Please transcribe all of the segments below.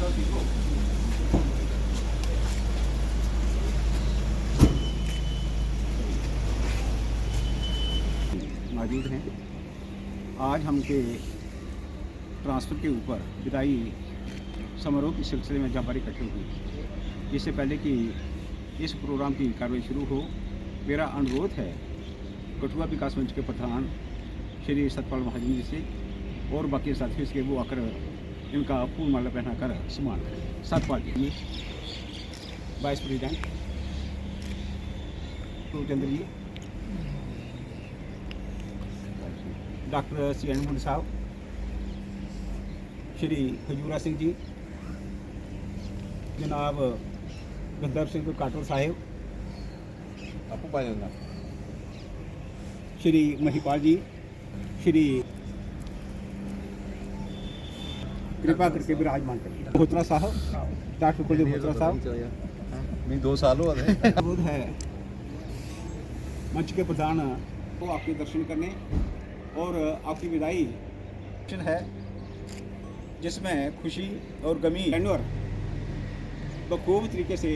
मौजूद हैं। आज हम के ट्रांसफ़र के ऊपर विदाई समारोह के सिलसिले में जहाँ पर इकट्ठे हुए, इससे पहले कि इस प्रोग्राम की कार्रवाई शुरू हो, मेरा अनुरोध है कठुआ विकास मंच के प्रधान श्री सतपाल महाजन जी से और बाकी साथियों से वो आकर इनका फूल माला पहनाकर सम्मान करें। सतपाल जी, vice president Chandra ji, doctor C N मुंडा साहब, श्री खजूरा सिंह जी, जनाब गंदर सिंह काटोर साहेब, श्री महिपाल जी, श्री कृपा करके विराजमान करिए। भोत्रा साहब, डॉक्टर कुलदीप भोत्रा साहब, मैं 2 साल हुआ अनुरोध है मंच के प्रधान को आपके दर्शन करने और आपकी विदाई है, जिसमें खुशी और गमी जानवर बखूब तरीके से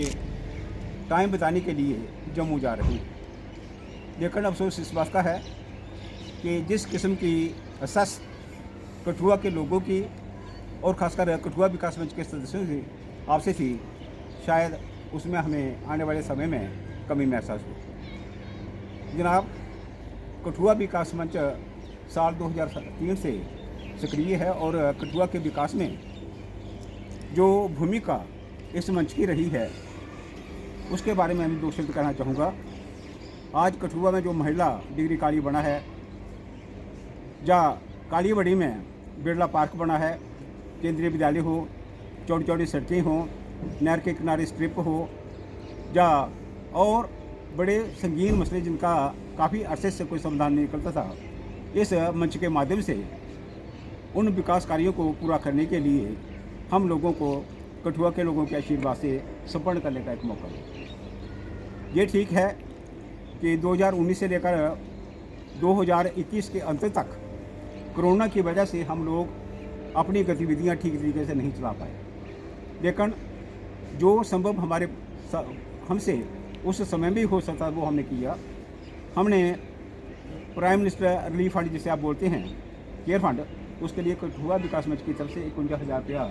टाइम बिताने के लिए जम्मू जा रही है। लेकिन अफसोस इस बात का है कि जिस किस्म की असस कठुआ के लोगों की और ख़ासकर कठुआ विकास मंच के सदस्यों से आपसे थी, शायद उसमें हमें आने वाले समय में कमी महसूस हो। जनाब, कठुआ विकास मंच साल 2003 से सक्रिय है और कठुआ के विकास में जो भूमिका इस मंच की रही है उसके बारे में मैं 2 शब्द कहना चाहूँगा। आज कठुआ में जो महिला डिग्री कॉलेज बना है, जहाँ कालीबड़ी में बिरला पार्क बना है, केंद्रीय विद्यालय हो, चौड़ी चौड़ी सड़कें हों, नहर के किनारे स्ट्रिप हो, जहाँ और बड़े संगीन मसले जिनका काफ़ी अरसे से कोई समाधान नहीं निकलता था, इस मंच के माध्यम से उन विकास कार्यों को पूरा करने के लिए हम लोगों को कठुआ के लोगों के आशीर्वाद से संपन्न करने का एक मौका है। ये ठीक है कि 2019 से लेकर 2021 के अंत तक कोरोना की वजह से हम लोग अपनी गतिविधियां ठीक तरीके से नहीं चला पाए, लेकिन जो संभव हमसे उस समय भी हो सकता वो हमने किया। हमने प्राइम मिनिस्टर रिलीफ फंड जिसे आप बोलते हैं, केयर फंड, उसके लिए कठुआ विकास मंच की तरफ से 51,000 रुपया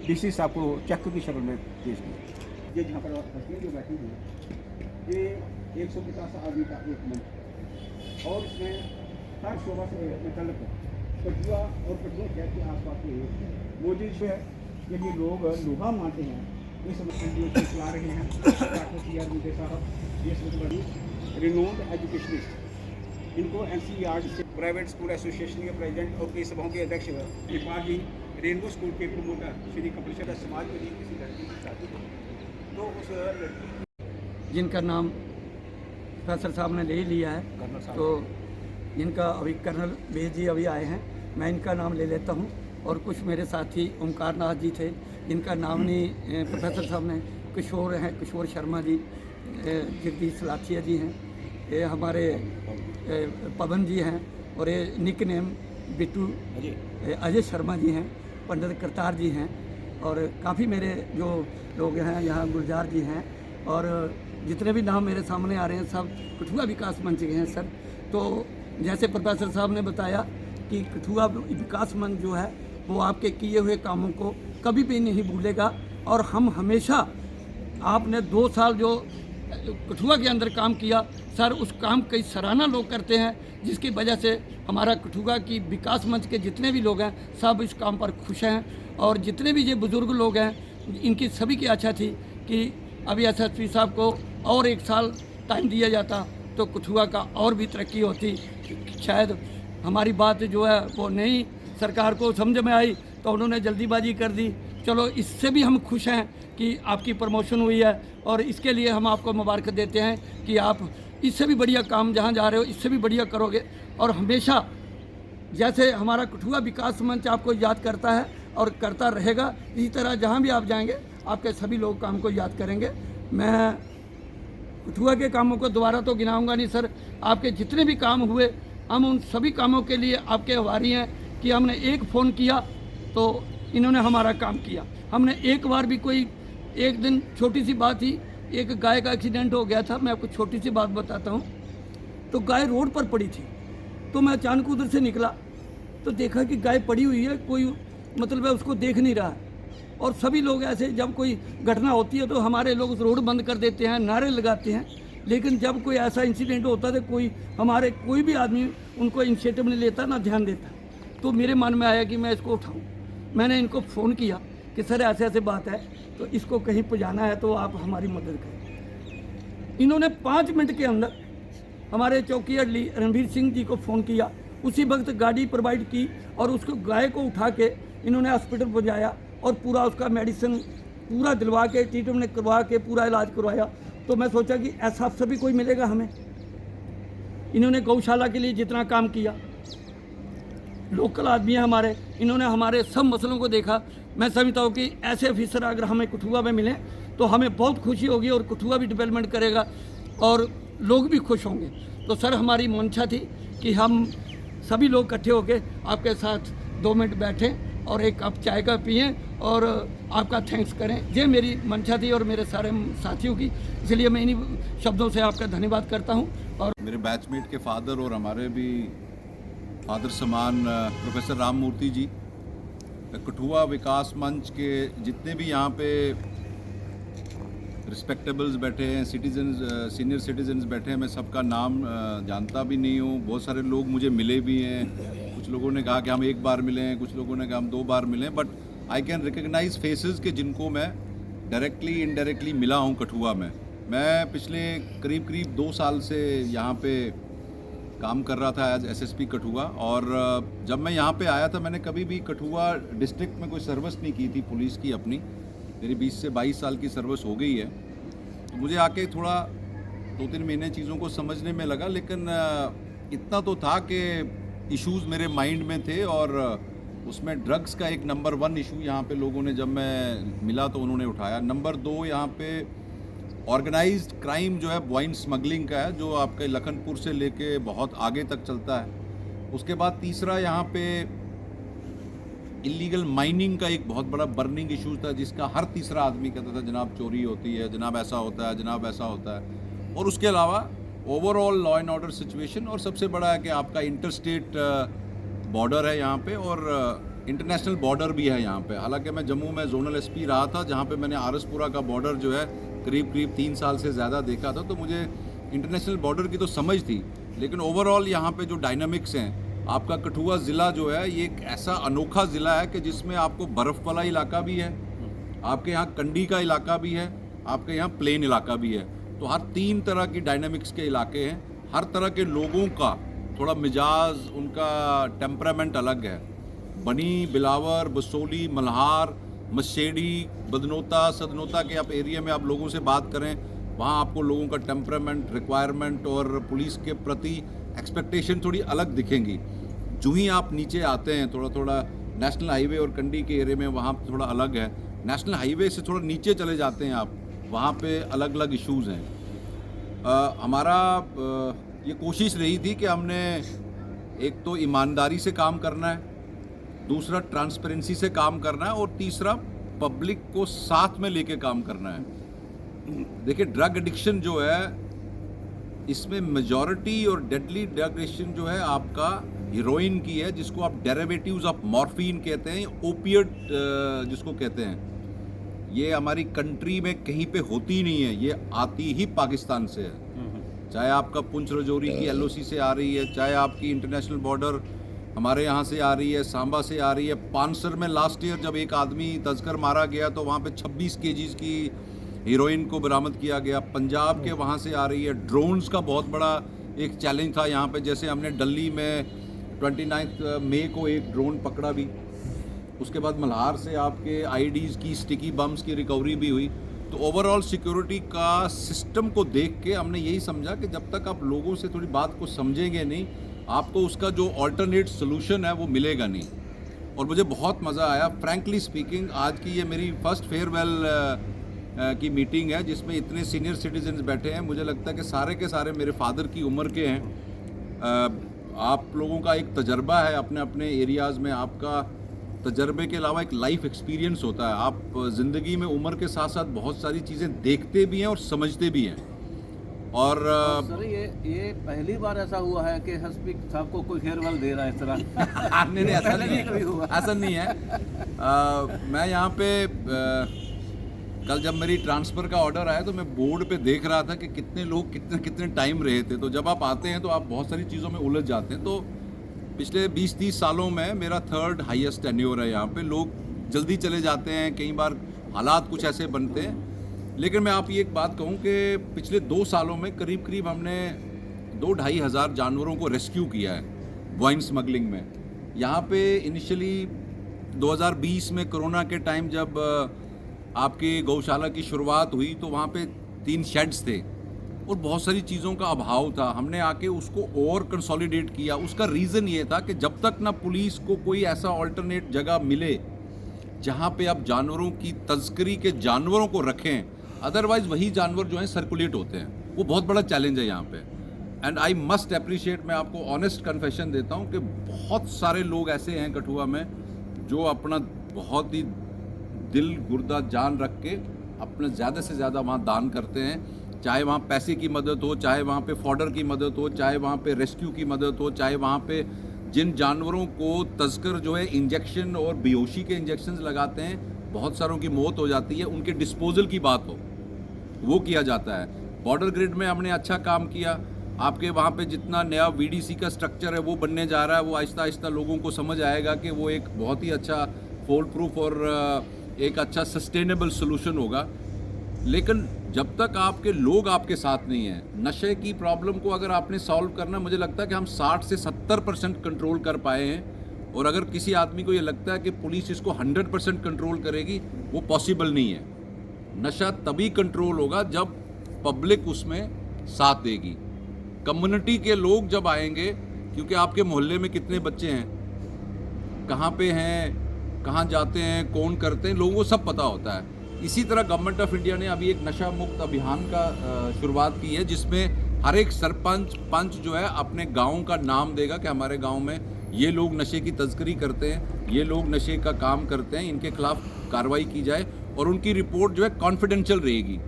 डीसी साहब को चेक की शक्ल में पेश किया। ये जहाँ पर तस्वीर जो बैठी हुई, ये 150 आदमी का एक मंच, और इसमें हर शोभा से मतलब कठुआ और कठुआ शहर के आसपास के मौजूद है ये लोग लोहा मानते हैं, ये समझ चला रहे हैं। डॉक्टर सी आर मुंडा साहब, ये सब बड़ी रिनोन्ड एजुकेशनिस्ट, इनको NCERT से प्राइवेट स्कूल एसोसिएशन के प्रेसिडेंट और कई सभाओं के अध्यक्ष नेपाल जी, रेनबो स्कूल के प्रमोटर श्री कपिल शर्मा, समाज के लिए किसी लड़की की शादी हो तो उस लड़की जिनका नाम प्रोफेसर साहब ने ले लिया है, तो इनका अभी कर्नल वेद जी अभी आए हैं, मैं इनका नाम ले लेता हूं। और कुछ मेरे साथी ओमकार नाथ जी थे, इनका नाम नहीं प्रोफेसर साहब ने, किशोर हैं, किशोर शर्मा जी, जगदीश लाठिया जी हैं, ये हमारे पवन जी हैं, और ये निक नेम बिट्टू अजय शर्मा जी हैं, पंडित करतार जी हैं, और काफ़ी मेरे जो लोग हैं यहाँ गुलजार जी हैं, और जितने भी नाम मेरे सामने आ रहे हैं सब कठुआ विकास मंच के हैं सर। तो जैसे प्रोफेसर साहब ने बताया कि कठुआ विकास मंच जो है वो आपके किए हुए कामों को कभी भी नहीं भूलेगा, और हम हमेशा, आपने 2 साल जो कठुआ के अंदर काम किया सर, उस काम की सराहना लोग करते हैं, जिसकी वजह से हमारा कठुआ की विकास मंच के जितने भी लोग हैं सब इस काम पर खुश हैं। और जितने भी ये बुज़ुर्ग लोग हैं, इनकी सभी की अच्छा थी कि अभी SSP साहब को और 1 साल टाइम दिया जाता तो कठुआ का और भी तरक्की होती। शायद हमारी बात जो है वो नहीं सरकार को समझ में आई तो उन्होंने जल्दीबाजी कर दी। चलो, इससे भी हम खुश हैं कि आपकी प्रमोशन हुई है, और इसके लिए हम आपको मुबारक देते हैं कि आप इससे भी बढ़िया काम जहां जा रहे हो इससे भी बढ़िया करोगे। और हमेशा जैसे हमारा कठुआ विकास मंच आपको याद करता है और करता रहेगा, इसी तरह जहां भी आप जाएंगे आपके सभी लोग काम को याद करेंगे। मैं कठुआ के कामों को दोबारा तो गिनाऊंगा नहीं सर, आपके जितने भी काम हुए हम उन सभी कामों के लिए आपके आभारी हैं कि हमने एक फ़ोन किया तो इन्होंने हमारा काम किया। हमने एक बार भी कोई, एक दिन छोटी सी बात ही, एक गाय का एक्सीडेंट हो गया था, मैं आपको छोटी सी बात बताता हूँ। तो गाय रोड पर पड़ी थी, तो मैं अचानक उधर से निकला तो देखा कि गाय पड़ी हुई है, कोई मतलब है उसको देख नहीं रहा है। और सभी लोग ऐसे, जब कोई घटना होती है तो हमारे लोग उस रोड बंद कर देते हैं, नारे लगाते हैं, लेकिन जब कोई ऐसा इंसिडेंट होता है तो कोई भी आदमी उनको इनिशिएटिव नहीं लेता, ना ध्यान देता। तो मेरे मन में आया कि मैं इसको उठाऊं। मैंने इनको फ़ोन किया कि सर ऐसे ऐसे बात है, तो इसको कहीं पहुंचाना है तो आप हमारी मदद करें। इन्होंने 5 मिनट के अंदर हमारे चौकी अडली रणवीर सिंह जी को फ़ोन किया, उसी वक्त गाड़ी प्रोवाइड की और उसको गाय को उठा के इन्होंने हॉस्पिटल पहुंचाया और पूरा उसका मेडिसिन पूरा दिलवा के, ट्रीटमेंट करवा के पूरा इलाज करवाया। तो मैं सोचा कि ऐसा अफसर भी कोई मिलेगा हमें। इन्होंने गौशाला के लिए जितना काम किया, लोकल आदमी है हमारे, इन्होंने हमारे सब मसलों को देखा। मैं समझता हूँ कि ऐसे ऑफिसर अगर हमें कठुआ में मिलें तो हमें बहुत खुशी होगी और कठुआ भी डेवलपमेंट करेगा और लोग भी खुश होंगे। तो सर हमारी मंशा थी कि हम सभी लोग इकट्ठे होकर आपके साथ 2 मिनट बैठें और एक कप चाय का पिएं और आपका थैंक्स करें। ये मेरी मंशा थी और मेरे सारे साथियों की, इसलिए मैं इन्हीं शब्दों से आपका धन्यवाद करता हूं। और मेरे बैचमेट के फादर और हमारे भी फादर समान प्रोफेसर राम मूर्ति जी, कठुआ विकास मंच के जितने भी यहाँ पे रिस्पेक्टेबल्स बैठे हैं, सिटीजन्स, सीनियर सिटीजन्स बैठे हैं, मैं सबका नाम जानता भी नहीं हूँ। बहुत सारे लोग मुझे मिले भी हैं, कुछ लोगों ने कहा कि हम 1 बार मिले हैं, कुछ लोगों ने कहा हम 2 बार मिले हैं, but I can recognise faces के जिनको मैं डायरेक्टली इनडायरेक्टली मिला हूँ कठुआ में। मैं पिछले करीब 2 साल से यहाँ पे काम कर रहा था एज एसएसपी कठुआ, और जब मैं यहाँ पे आया था मैंने कभी भी कठुआ डिस्ट्रिक्ट में कोई सर्विस नहीं की थी पुलिस की अपनी। मेरी 20 से 22 साल की सर्विस हो गई है, तो मुझे आके थोड़ा 2-3 महीने चीज़ों को समझने में लगा, लेकिन इतना तो था कि इश्यूज़ मेरे माइंड में थे और उसमें ड्रग्स का एक नंबर 1 इशू यहाँ पे लोगों ने, जब मैं मिला तो उन्होंने उठाया। नंबर 2 यहाँ पे ऑर्गेनाइज्ड क्राइम जो है वाइन स्मगलिंग का है, जो आपके लखनपुर से लेके बहुत आगे तक चलता है। उसके बाद तीसरा यहाँ पे इलीगल माइनिंग का एक बहुत बड़ा बर्निंग इशू था, जिसका हर तीसरा आदमी कहता था जनाब चोरी होती है, जनाब ऐसा होता है, जनाब ऐसा होता है। और उसके अलावा overall law and order situation, और सबसे बड़ा है कि आपका इंटरस्टेट बॉर्डर है यहाँ पे और इंटरनेशनल बॉर्डर भी है यहाँ पे। हालांकि मैं जम्मू में जोनल एसपी रहा था, जहाँ पे मैंने आरसपुरा का बॉर्डर जो है करीब 3 साल से ज़्यादा देखा था, तो मुझे इंटरनेशनल बॉर्डर की तो समझ थी। लेकिन ओवरऑल यहाँ पे जो डायनामिक्स हैं, आपका कठुआ ज़िला जो है ये एक ऐसा अनोखा ज़िला है कि जिसमें आपको बर्फ़ वाला इलाका भी है, आपके यहाँ कंडी का इलाका भी है, आपके यहाँ प्लेन इलाका भी है। तो हर 3 तरह की डायनामिक्स के इलाके हैं। हर तरह के लोगों का थोड़ा मिजाज, उनका टेम्परामेंट अलग है। बनी, बिलावर, बसोली, मल्हार, मशेड़ी, बदनोता, सदनोता के आप एरिया में आप लोगों से बात करें, वहाँ आपको लोगों का टेम्परामेंट, रिक्वायरमेंट और पुलिस के प्रति एक्सपेक्टेशन थोड़ी अलग दिखेंगी। जो ही आप नीचे आते हैं थोड़ा नेशनल हाईवे और कंडी के एरिया में, वहाँ थोड़ा अलग है। नेशनल हाईवे से थोड़ा नीचे चले जाते हैं आप, वहाँ पे अलग अलग इश्यूज़ हैं। हमारा ये कोशिश रही थी कि हमने एक तो ईमानदारी से काम करना है, दूसरा ट्रांसपेरेंसी से काम करना है, और तीसरा पब्लिक को साथ में लेके काम करना है। देखिए ड्रग एडिक्शन जो है, इसमें मेजॉरिटी और डेडली ड्रग एडिक्शन जो है आपका हीरोइन की है, जिसको आप डेरिवेटिव्स ऑफ मॉर्फिन कहते हैं, ओपिएट जिसको कहते हैं। ये हमारी कंट्री में कहीं पे होती नहीं है, ये आती ही पाकिस्तान से है। चाहे आपका पुंछ रजौरी की एलओसी से आ रही है, चाहे आपकी इंटरनेशनल बॉर्डर हमारे यहाँ से आ रही है, सांबा से आ रही है। पानसर में लास्ट ईयर जब एक आदमी तस्कर मारा गया तो वहाँ पे 26 केजीज की हीरोइन को बरामद किया गया। पंजाब के वहाँ से आ रही है। ड्रोन्स का बहुत बड़ा एक चैलेंज था यहाँ पे, जैसे हमने दिल्ली में 29 मई को एक ड्रोन पकड़ा भी। उसके बाद मल्हार से आपके आईडीज़ की, स्टिकी बम्स की रिकवरी भी हुई। तो ओवरऑल सिक्योरिटी का सिस्टम को देख के हमने यही समझा कि जब तक आप लोगों से थोड़ी बात को समझेंगे नहीं, आपको उसका जो ऑल्टरनेट सोल्यूशन है वो मिलेगा नहीं। और मुझे बहुत मज़ा आया फ्रैंकली स्पीकिंग। आज की ये मेरी फर्स्ट फेयरवेल की मीटिंग है, जिसमें इतने सीनियर सिटीजन्स बैठे हैं। मुझे लगता है कि सारे के सारे मेरे फादर की उम्र के हैं। आप लोगों का एक तजर्बा है अपने अपने एरियाज़ में, आपका तजर्बे के अलावा एक लाइफ एक्सपीरियंस होता है। आप ज़िंदगी में उम्र के साथ साथ बहुत सारी चीज़ें देखते भी हैं और समझते भी हैं। और सर ये पहली बार ऐसा हुआ है कि एसपी साहब को कोई फेयरवेल दे रहा है इस तरह? नहीं नहीं, ऐसा पहले नहीं भी कभी हुआ? है, ऐसा नहीं है। मैं यहाँ पे कल जब मेरी ट्रांसफ़र का ऑर्डर आया तो मैं बोर्ड पे देख रहा था कि कितने लोग कितने कितने टाइम रहे थे। तो जब आप आते हैं तो आप बहुत सारी चीज़ों में उलझ जाते हैं। तो पिछले 20-30 सालों में मेरा 3rd हाईएस्ट टेन्योर है यहाँ पे। लोग जल्दी चले जाते हैं, कई बार हालात कुछ ऐसे बनते हैं। लेकिन मैं आप ये एक बात कहूँ कि पिछले 2 सालों में करीब करीब हमने 2-2.5 हज़ार जानवरों को रेस्क्यू किया है वाइन स्मगलिंग में। यहाँ पे इनिशियली 2020 में कोरोना के टाइम जब आपकी गौशाला की शुरुआत हुई तो वहाँ पे 3 शेड्स थे और बहुत सारी चीज़ों का अभाव था। हमने आके उसको और कंसोलिडेट किया। उसका रीज़न ये था कि जब तक ना पुलिस को कोई ऐसा ऑल्टरनेट जगह मिले जहाँ पे आप जानवरों की तस्करी के जानवरों को रखें, अदरवाइज वही जानवर जो हैं सर्कुलेट होते हैं। वो बहुत बड़ा चैलेंज है यहाँ पे। एंड आई मस्ट अप्रिशिएट, मैं आपको ऑनेस्ट कन्फेशन देता हूँ कि बहुत सारे लोग ऐसे हैं कठुआ में जो अपना बहुत ही दिल गुर्दा जान रख के अपना ज़्यादा से ज़्यादा वहाँ दान करते हैं। चाहे वहाँ पैसे की मदद हो, चाहे वहाँ पे फॉडर की मदद हो, चाहे वहाँ पे रेस्क्यू की मदद हो, चाहे वहाँ पे जिन जानवरों को तस्कर जो है इंजेक्शन और बेहोशी के इंजेक्शंस लगाते हैं, बहुत सारों की मौत हो जाती है, उनके डिस्पोजल की बात हो, वो किया जाता है। बॉर्डर ग्रिड में हमने अच्छा काम किया। आपके वहाँ पे जितना नया वीडीसी का स्ट्रक्चर है वो बनने जा रहा है, वो आहिस्ता आहिस्ता लोगों को समझ आएगा कि वो एक बहुत ही अच्छा फॉल प्रूफ और एक अच्छा सस्टेनेबल सोल्यूशन होगा। लेकिन जब तक आपके लोग आपके साथ नहीं हैं, नशे की प्रॉब्लम को अगर आपने सॉल्व करना, मुझे लगता है कि हम 60 से 70% कंट्रोल कर पाए हैं। और अगर किसी आदमी को ये लगता है कि पुलिस इसको 100% कंट्रोल करेगी, वो पॉसिबल नहीं है। नशा तभी कंट्रोल होगा जब पब्लिक उसमें साथ देगी, कम्युनिटी के लोग जब आएंगे। क्योंकि आपके मोहल्ले में कितने बच्चे हैं, कहाँ पे हैं, कहाँ जाते हैं, कौन करते हैं, लोगों को सब पता होता है। इसी तरह गवर्नमेंट ऑफ इंडिया ने अभी एक नशा मुक्त अभियान का शुरुआत की है, जिसमें हर एक सरपंच पंच जो है अपने गांव का नाम देगा कि हमारे गांव में ये लोग नशे की तस्करी करते हैं, ये लोग नशे का काम करते हैं, इनके खिलाफ कार्रवाई की जाए। और उनकी रिपोर्ट जो है कॉन्फिडेंशियल रहेगी।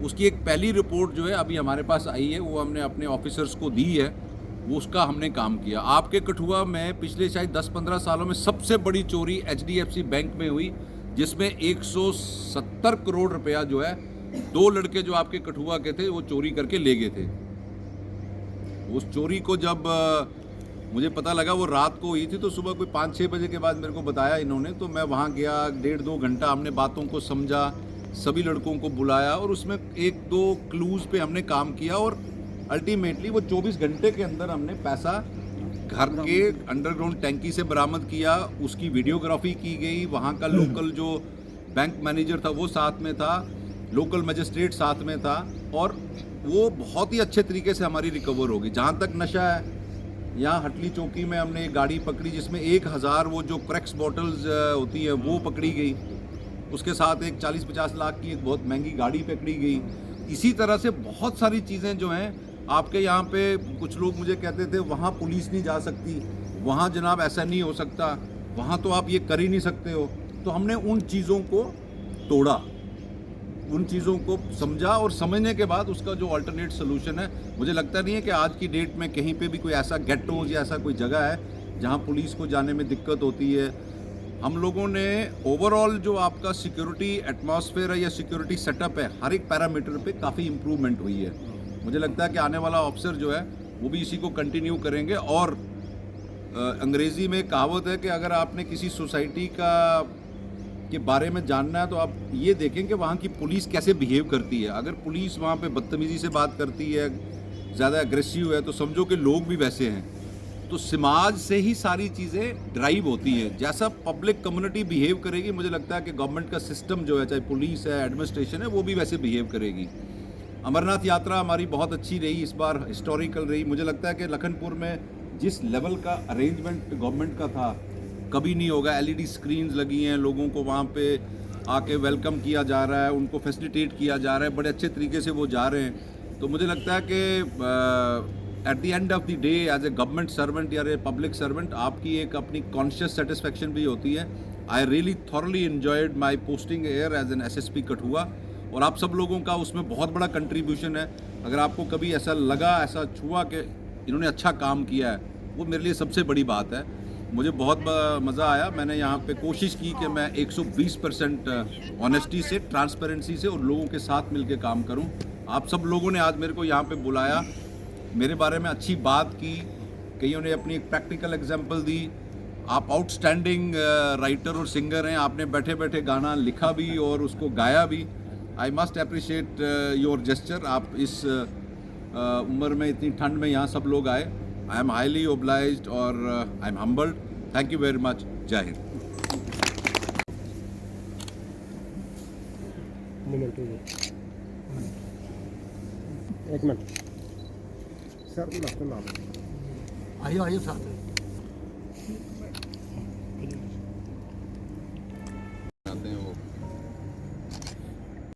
उसकी एक पहली रिपोर्ट जो है अभी हमारे पास आई है, वो हमने अपने ऑफिसर्स को दी है, वो उसका हमने काम किया। आपके कठुआ में पिछले शायद 10-15 सालों में सबसे बड़ी चोरी HDFC बैंक में हुई, जिसमें 170 करोड़ रुपया जो है 2 लड़के जो आपके कठुआ के थे वो चोरी करके ले गए थे। उस चोरी को जब मुझे पता लगा वो रात को हुई थी, तो सुबह कोई 5-6 बजे के बाद मेरे को बताया इन्होंने। तो मैं वहाँ गया, 1.5-2 घंटा हमने बातों को समझा, सभी लड़कों को बुलाया और उसमें 1-2 क्लूज़ पे हमने काम किया। और अल्टीमेटली वो 24 घंटे के अंदर हमने पैसा घर के अंडरग्राउंड टैंकी से बरामद किया। उसकी वीडियोग्राफी की गई। वहाँ का लोकल जो बैंक मैनेजर था वो साथ में था, लोकल मजिस्ट्रेट साथ में था, और वो बहुत ही अच्छे तरीके से हमारी रिकवर होगी। जहाँ तक नशा है, यहाँ हटली चौकी में हमने एक गाड़ी पकड़ी जिसमें 1000 वो जो क्रैक्स बॉटल्स होती है वो पकड़ी गई। उसके साथ एक 40-50 लाख की एक बहुत महंगी गाड़ी पकड़ी गई। इसी तरह से बहुत सारी चीज़ें जो हैं आपके यहाँ पे, कुछ लोग मुझे कहते थे वहाँ पुलिस नहीं जा सकती, वहाँ जनाब ऐसा नहीं हो सकता, वहाँ तो आप ये कर ही नहीं सकते हो। तो हमने उन चीज़ों को तोड़ा, उन चीज़ों को समझा, और समझने के बाद उसका जो अल्टरनेट सोल्यूशन है, मुझे लगता नहीं है कि आज की डेट में कहीं पे भी कोई ऐसा गेटोज या ऐसा कोई जगह है जहाँ पुलिस को जाने में दिक्कत होती है। हम लोगों ने ओवरऑल जो आपका सिक्योरिटी एटमॉस्फेयर है या सिक्योरिटी सेटअप है, हर एक पैरामीटर पे काफ़ी इम्प्रूवमेंट हुई है। मुझे लगता है कि आने वाला ऑफिसर जो है वो भी इसी को कंटिन्यू करेंगे। और अंग्रेज़ी में कहावत है कि अगर आपने किसी सोसाइटी के बारे में जानना है तो आप ये देखें कि वहाँ की पुलिस कैसे बिहेव करती है। अगर पुलिस वहाँ पे बदतमीज़ी से बात करती है, ज़्यादा एग्रेसिव है, तो समझो कि लोग भी वैसे हैं। तो समाज से ही सारी चीज़ें ड्राइव होती हैं। जैसा पब्लिक कम्युनिटी बिहेव करेगी, मुझे लगता है कि गवर्नमेंट का सिस्टम जो है, चाहे पुलिस है, एडमिनिस्ट्रेशन है, वो भी वैसे बिहेव करेगी। अमरनाथ यात्रा हमारी बहुत अच्छी रही, इस बार हिस्टोरिकल रही। मुझे लगता है कि लखनपुर में जिस लेवल का अरेंजमेंट गवर्नमेंट का था कभी नहीं होगा। LED स्क्रीन्स लगी हैं, लोगों को वहाँ पे आके वेलकम किया जा रहा है, उनको फैसिलिटेट किया जा रहा है, बड़े अच्छे तरीके से वो जा रहे हैं। तो मुझे लगता है कि at the end of the day as a government servant या ए पब्लिक सर्वेंट आपकी एक अपनी कॉन्शियस सेटिस्फेक्शन भी होती है। I really thoroughly enjoyed my posting here as an SSP Kathua, और आप सब लोगों का उसमें बहुत बड़ा कंट्रीब्यूशन है। अगर आपको कभी ऐसा लगा, ऐसा छुआ कि इन्होंने अच्छा काम किया है, वो मेरे लिए सबसे बड़ी बात है। मुझे बहुत मज़ा आया। मैंने यहाँ पे कोशिश की कि मैं 120% ऑनेस्टी से, ट्रांसपेरेंसी से और लोगों के साथ मिलकर काम करूँ। आप सब लोगों ने आज मेरे को यहाँ पे बुलाया, मेरे बारे में अच्छी बात की, कईयों ने अपनी एक प्रैक्टिकल एग्जांपल दी। आप आउटस्टैंडिंग राइटर और सिंगर हैं, आपने बैठे बैठे गाना लिखा भी और उसको गाया भी। I must appreciate your gesture. आप इस उम्र में, इतनी ठंड में यहाँ सब लोग आए। आई एम हाईली ओब्लाइज्ड और I am humbled. Thank you very much. जय हिंद। एक मिनट सर, आइए साथ में।